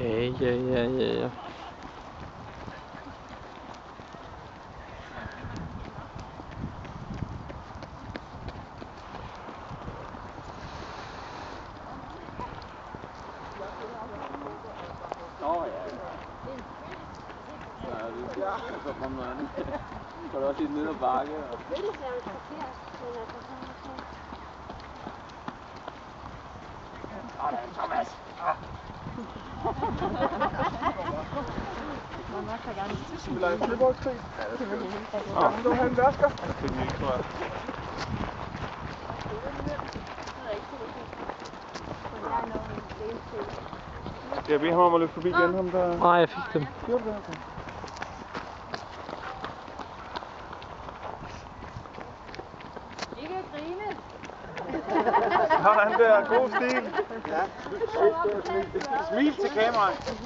Ja. Nå ja. Ja, det er så kom noget andet. Så er der også lidt ned ad bakke. Det er forkert, men altså sådan okay. Sådan, Thomas. Man magter gerne til Skal vi lege fodboldkrig? Ja, det skal vi. Kan du have en vasker? Det fik vi ikke, tror jeg. Skal jeg bede ham om at løbe forbi igen? Ham der... Nej, jeg fik dem. Gjorde du det? Okay. Ikke grine. Sådan der, god stil. Ja, smil til kameraet.